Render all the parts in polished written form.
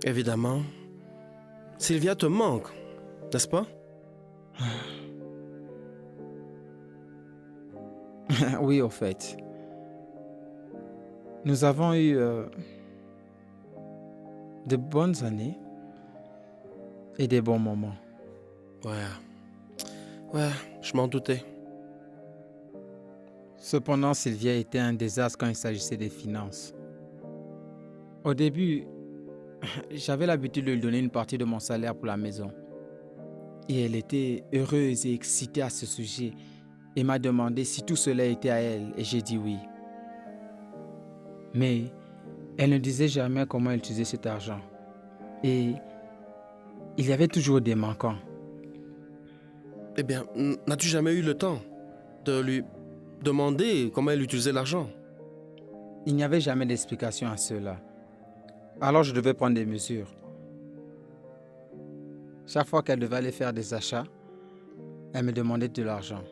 Évidemment. Sylvia te manque, n'est-ce pas? Oui, au fait. Nous avons eu de bonnes années et des bons moments. Ouais, je m'en doutais. Cependant, Sylvia était un désastre quand il s'agissait des finances. Au début, j'avais l'habitude de lui donner une partie de mon salaire pour la maison. Et elle était heureuse et excitée à ce sujet et m'a demandé si tout cela était à elle et j'ai dit oui. Mais elle ne disait jamais comment utiliser cet argent. Et il y avait toujours des manquants. Eh bien, n'as-tu jamais eu le temps de lui demander comment elle utilisait l'argent? Il n'y avait jamais d'explication à cela. Alors je devais prendre des mesures. Chaque fois qu'elle devait aller faire des achats, elle me demandait de l'argent.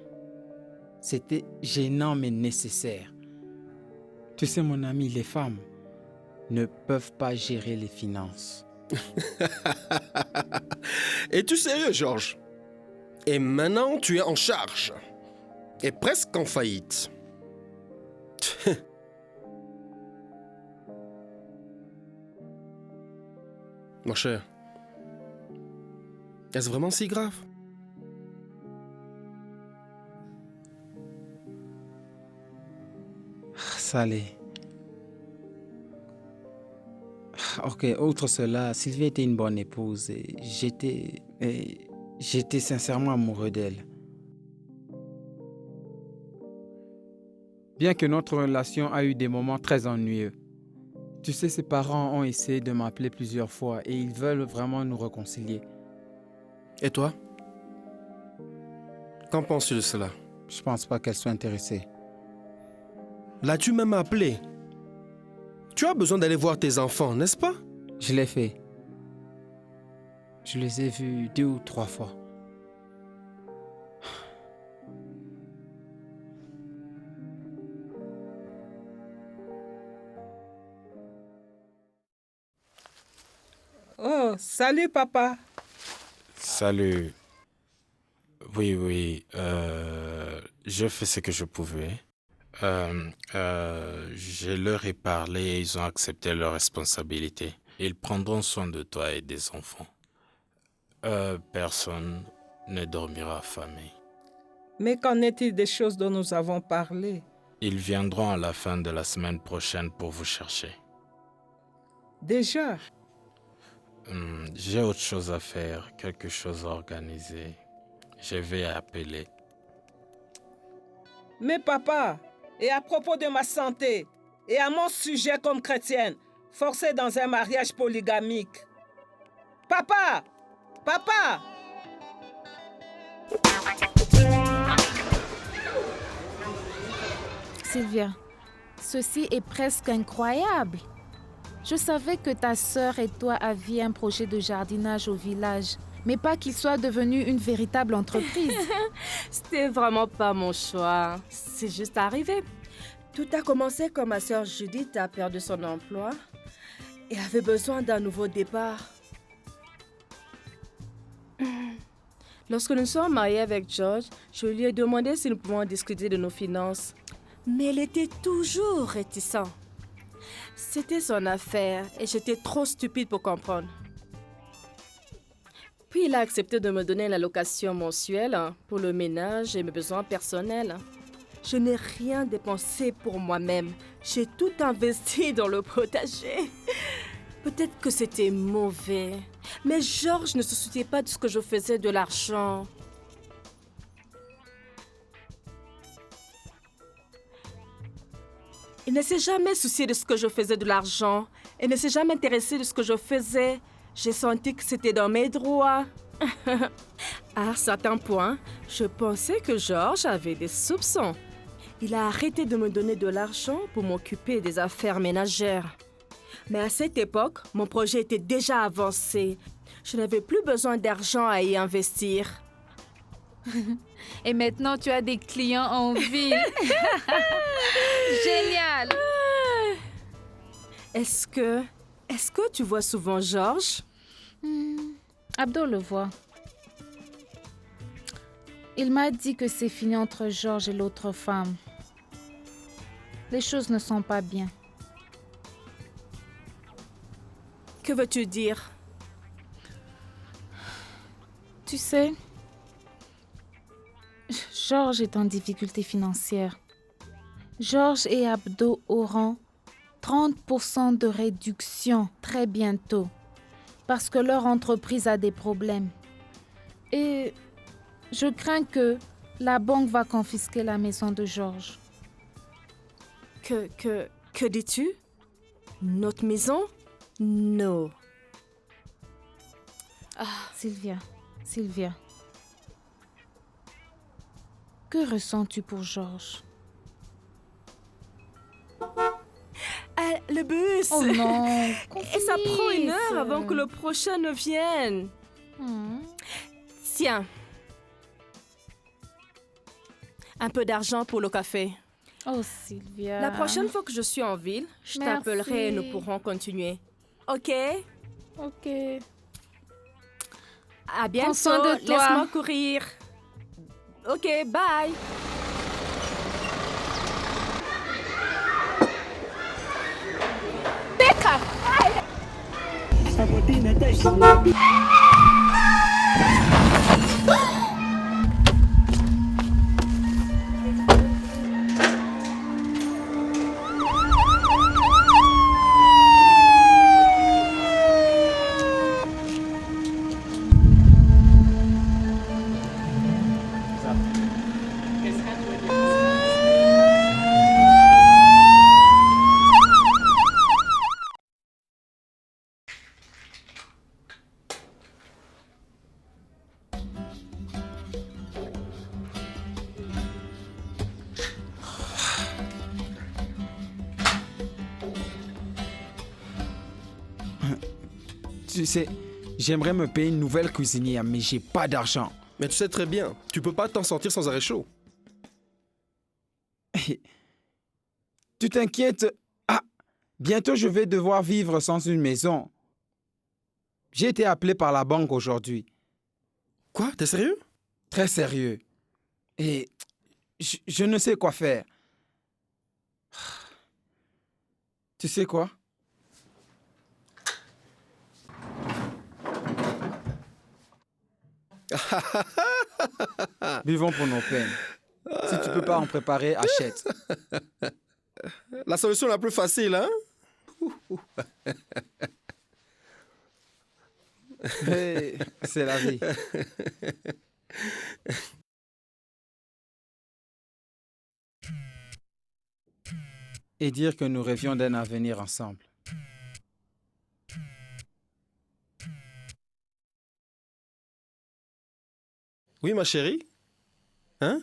C'était gênant mais nécessaire. Tu sais mon ami, les femmes ne peuvent pas gérer les finances. Es-tu sérieux, Georges? Et maintenant, tu es en charge. Et presque en faillite. Mon cher, est-ce vraiment si grave? Ça l'est. Ok, outre cela, Sylvie était une bonne épouse et j'étais sincèrement amoureux d'elle. Bien que notre relation a eu des moments très ennuyeux. Tu sais, ses parents ont essayé de m'appeler plusieurs fois et ils veulent vraiment nous réconcilier. Et toi? Qu'en penses-tu de cela? Je pense pas qu'elle soit intéressée. L'as-tu même appelé? Tu as besoin d'aller voir tes enfants, n'est-ce pas? Je l'ai fait. Je les ai vus 2 ou 3 fois. Oh, salut papa. Salut. Oui, je fais ce que je pouvais. Je leur ai parlé et ils ont accepté leurs responsabilités. Ils prendront soin de toi et des enfants. Personne ne dormira affamé. Mais qu'en est-il des choses dont nous avons parlé? Ils viendront à la fin de la semaine prochaine pour vous chercher. Déjà? J'ai autre chose à faire, quelque chose à organiser. Je vais appeler. Mais papa, et à propos de ma santé, et à mon sujet comme chrétienne, forcée dans un mariage polygamique. Papa! Papa! Sylvia, ceci est presque incroyable. Je savais que ta sœur et toi aviez un projet de jardinage au village, mais pas qu'il soit devenu une véritable entreprise. C'était vraiment pas mon choix. C'est juste arrivé. Tout a commencé quand ma sœur Judith a perdu son emploi et avait besoin d'un nouveau départ. Lorsque nous sommes mariés avec George, je lui ai demandé si nous pouvions discuter de nos finances. Mais il était toujours réticent. C'était son affaire et j'étais trop stupide pour comprendre. Puis il a accepté de me donner l'allocation mensuelle pour le ménage et mes besoins personnels. Je n'ai rien dépensé pour moi-même. J'ai tout investi dans le potager. Peut-être que c'était mauvais, mais Georges ne se souciait pas de ce que je faisais de l'argent. Il ne s'est jamais soucié de ce que je faisais de l'argent. Il ne s'est jamais intéressé de ce que je faisais. J'ai senti que c'était dans mes droits. À un certain point, je pensais que Georges avait des soupçons. Il a arrêté de me donner de l'argent pour m'occuper des affaires ménagères. Mais à cette époque, mon projet était déjà avancé. Je n'avais plus besoin d'argent à y investir. Et maintenant, tu as des clients en ville. Génial! Est-ce que Est-ce que tu vois souvent Georges? Abdo le voit. Il m'a dit que c'est fini entre Georges et l'autre femme. Les choses ne sont pas bien. Que veux-tu dire? Tu sais, Georges est en difficulté financière. Georges et Abdo auront 30% de réduction très bientôt parce que leur entreprise a des problèmes. Et je crains que la banque va confisquer la maison de Georges. Que dis-tu? Notre maison? Non. Sylvia. Que ressens-tu pour Georges? Ah, le bus! Oh non! Et ça prend 1 heure avant que le prochain ne vienne. Tiens. Un peu d'argent pour le café. Oh, Sylvia. La prochaine fois que je suis en ville, je Merci. t'appellerai et nous pourrons continuer. OK? Ok. À bientôt. Prends soin de toi. Laisse-moi courir. OK, bye. Tu sais, j'aimerais me payer une nouvelle cuisinière, mais j'ai pas d'argent. Mais tu sais très bien, tu peux pas t'en sortir sans arrêt chaud. Tu t'inquiètes? Ah, bientôt je vais devoir vivre sans une maison. J'ai été appelé par la banque aujourd'hui. Quoi? T'es sérieux? Très sérieux. Et je ne sais quoi faire. Tu sais quoi? Buvons pour nos peines. Si tu peux pas en préparer, achète. La solution la plus facile, hein? Hey, c'est la vie. Et dire que nous rêvions d'un avenir ensemble. Oui, ma chérie? Hein?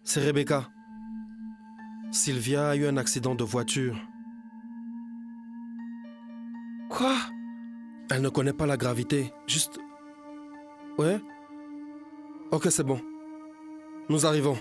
C'est Rebecca. Sylvia a eu un accident de voiture. Quoi? Elle ne connaît pas la gravité. Juste... Ouais? Ok, c'est bon. Nous arrivons.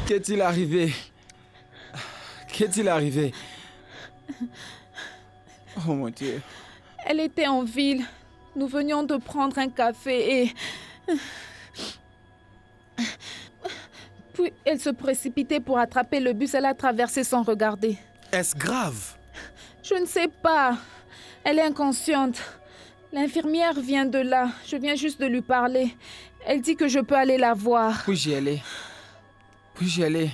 Qu'est-il arrivé? Qu'est-il arrivé? Oh mon Dieu. Elle était en ville. Nous venions de prendre un café et... Puis elle se précipitait pour attraper le bus. Elle a traversé sans regarder. Est-ce grave? Je ne sais pas. Elle est inconsciente. L'infirmière vient de là. Je viens juste de lui parler. Elle dit que je peux aller la voir. Puis-je y aller? Puis-je y aller?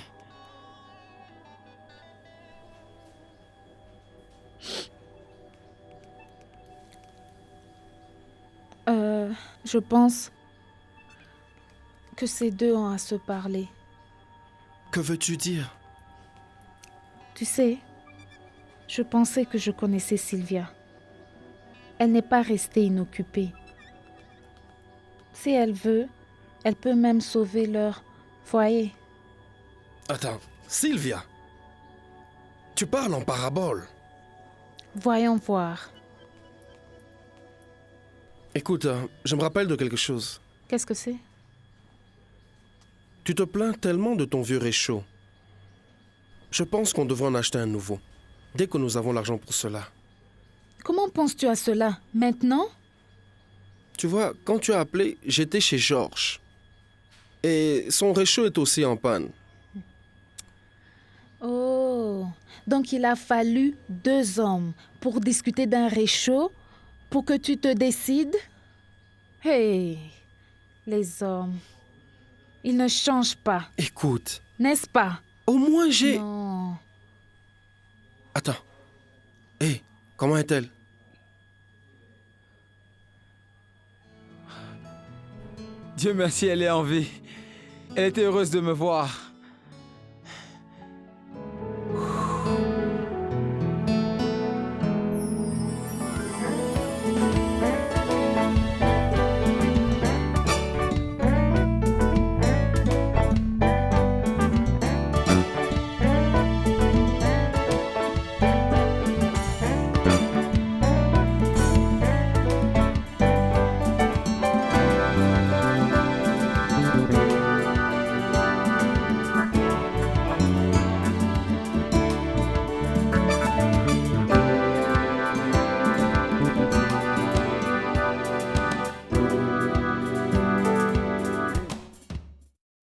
Je pense que ces deux ont à se parler. Que veux-tu dire? Tu sais, je pensais que je connaissais Sylvia. Elle n'est pas restée inoccupée. Si elle veut, elle peut même sauver leur foyer. Attends, Sylvia. Tu parles en parabole. Voyons voir. Écoute, je me rappelle de quelque chose. Qu'est-ce que c'est? Tu te plains tellement de ton vieux réchaud. Je pense qu'on devrait en acheter un nouveau, dès que nous avons l'argent pour cela. Comment penses-tu à cela? Maintenant? Tu vois, quand tu as appelé, j'étais chez Georges. Et son réchaud est aussi en panne. Oh, donc il a fallu 2 hommes pour discuter d'un réchaud pour que tu te décides? Hey, les hommes, ils ne changent pas, Écoute, n'est-ce pas? au moins j'ai... Non. Attends. Hé, comment est-elle? Dieu merci, elle est en vie. Elle était heureuse de me voir.